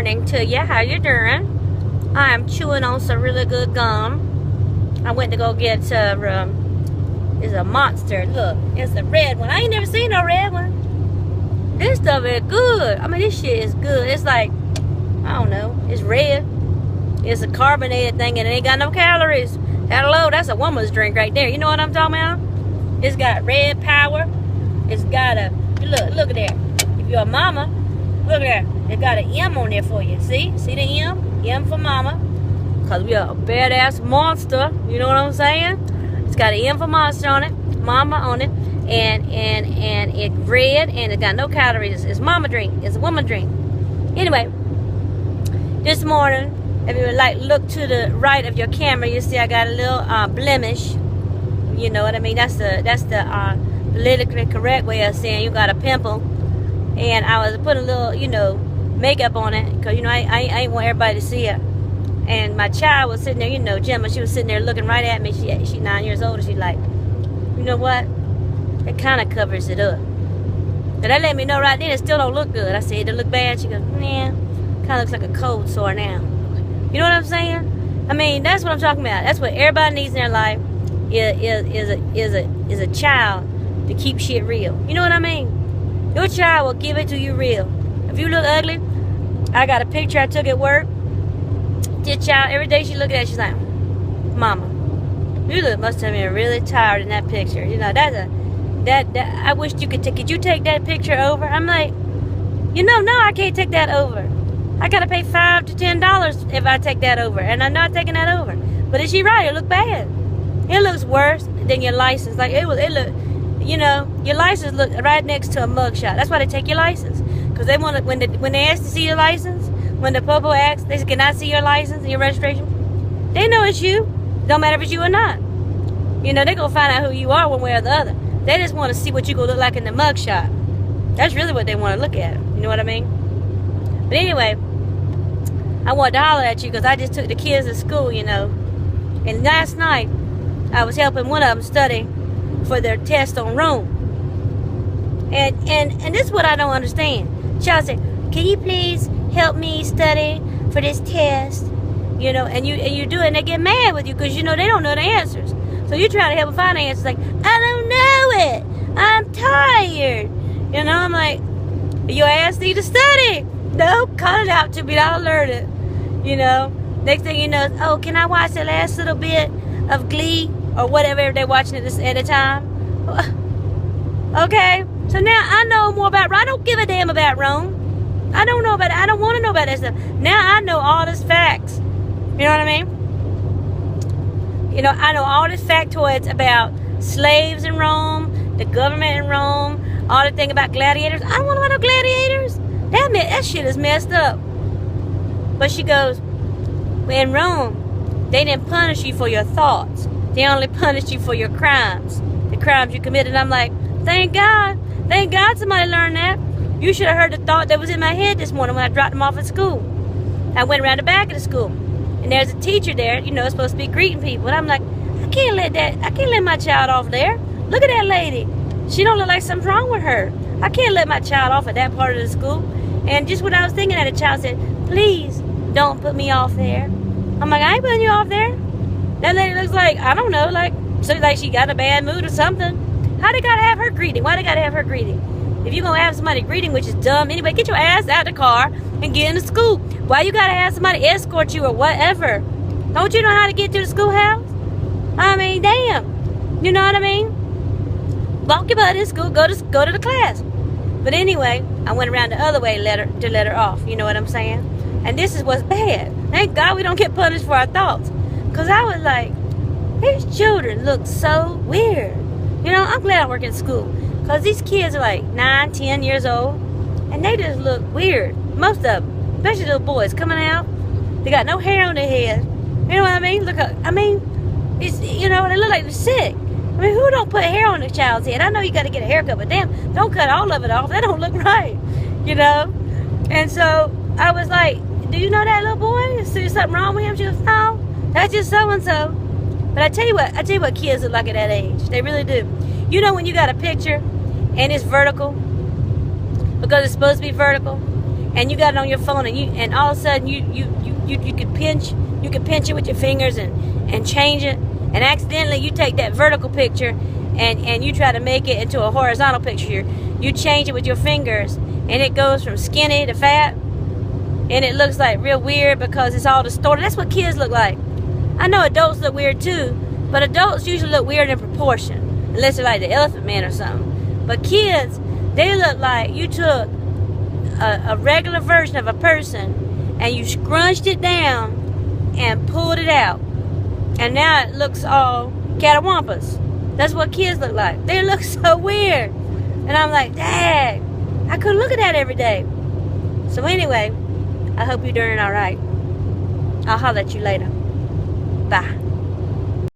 morning to you. How you doing? I'm chewing on some really good gum. I went to go get it's a Monster. Look, it's a red one. I ain't never seen no red one. This stuff is good. I mean, this shit is good. It's like, I don't know, it's red. It's a carbonated thing and it ain't got no calories. Hello, that's a woman's drink right there. You know what I'm talking about? It's got red power. It's got a, look at there. If you're a mama, look at that. It got an M on there for you. See the M? M for mama. Because we are a badass monster. You know what I'm saying? It's got an M for monster on it. Mama on it. And it's red and it got no calories. It's mama drink. It's a woman drink. Anyway, this morning, if you would like look to the right of your camera, you see I got a little blemish. You know what I mean? That's the politically correct way of saying you got a pimple. And I was putting a little, makeup on it because I ain't want everybody to see it. And my child was sitting there, Gemma, she was sitting there looking right at me. She 9 years old, and she's like, you know what? It kind of covers it up. And that let me know right then it still don't look good. I said, it look bad? She goes, yeah, kind of looks like a cold sore now. You know what I'm saying? I mean, that's what I'm talking about. That's what everybody needs in their life is a child to keep shit real. You know what I mean? Your child will give it to you real. If you look ugly, I got a picture I took at work. This child, every day she look at it, she's like, Mama, you must have been really tired in that picture. That I wish you could you take that picture over? I'm like, no, I can't take that over. I gotta pay $5 to $10 if I take that over, and I'm not taking that over. But is she right? It look bad. It looks worse than your license. Like it look, your license look right next to a mugshot. That's why they take your license, because they want to, when they ask to see your license, when the popo asks, they say, can I see your license and your registration? They know it's you. Don't matter if it's you or not. They gonna find out who you are one way or the other. They just want to see what you gonna look like in the mugshot. That's really what they want to look at. You know what I mean? But anyway, I wanted to holler at you because I just took the kids to school, And last night, I was helping one of them study for their test on Rome. And this is what I don't understand. Child said, can you please help me study for this test? And you do it, and they get mad with you because, they don't know the answers. So you try to help them find the answers, like, I don't know it. I'm tired. I'm like, your ass need to study. No, cut it out to me. I'll learn it. Next thing you know, oh, can I watch the last little bit of Glee or whatever they're watching at a time? Okay, so now I know more about Rome. I don't give a damn about Rome. I don't know about it. I don't want to know about that stuff. Now I know all this facts. You know what I mean? I know all this factoids about slaves in Rome, the government in Rome, all the thing about gladiators. I don't want to know about no gladiators. That shit is messed up. But she goes, in Rome, they didn't punish you for your thoughts. They only punished you for your crimes. The crimes you committed. I'm like, thank God. Thank God somebody learned that. You should have heard the thought that was in my head this morning when I dropped them off at school. I went around the back of the school. And there's a teacher there, it's supposed to be greeting people. And I'm like, I can't let my child off there. Look at that lady. She don't look like something's wrong with her. I can't let my child off at that part of the school. And just what I was thinking, that the child said, please don't put me off there. I'm like, I ain't putting you off there. That lady looks like, I don't know, like she got a bad mood or something. How they gotta have her greeting? Why they gotta have her greeting? If you're gonna have somebody greeting, which is dumb anyway, get your ass out of the car and get into school. Why you gotta have somebody escort you or whatever? Don't you know how to get to the schoolhouse? I mean, damn. You know what I mean? Walk your butt in school, go to the class. But anyway, I went around the other way to let her off. You know what I'm saying? And this is what's bad. Thank God we don't get punished for our thoughts. Because I was like, these children look so weird. I'm glad I work in school. Because these kids are like 9, 10 years old. And they just look weird. Most of them. Especially little boys coming out. They got no hair on their head. You know what I mean? It's, they look like they're sick. I mean, who don't put hair on a child's head? I know you got to get a haircut, but damn, don't cut all of it off. That don't look right, And so I was like, do you know that little boy? Is there something wrong with him? She goes, no, that's just so-and-so. But I tell you what kids look like at that age. They really do. When you got a picture and it's vertical, because it's supposed to be vertical, and you got it on your phone, and all of a sudden you could pinch it with your fingers and change it, and accidentally you take that vertical picture and you try to make it into a horizontal picture. You change it with your fingers, and it goes from skinny to fat, and it looks like real weird because it's all distorted. That's what kids look like. I know adults look weird too, but adults usually look weird in proportion, unless they're like the Elephant Man or something. But kids, they look like you took a regular version of a person and you scrunched it down and pulled it out, and now it looks all catawampus. That's what kids look like. They look so weird. And I'm like, Dad, I couldn't look at that every day. So anyway, I hope you're doing all right. I'll holler at you later. Bye.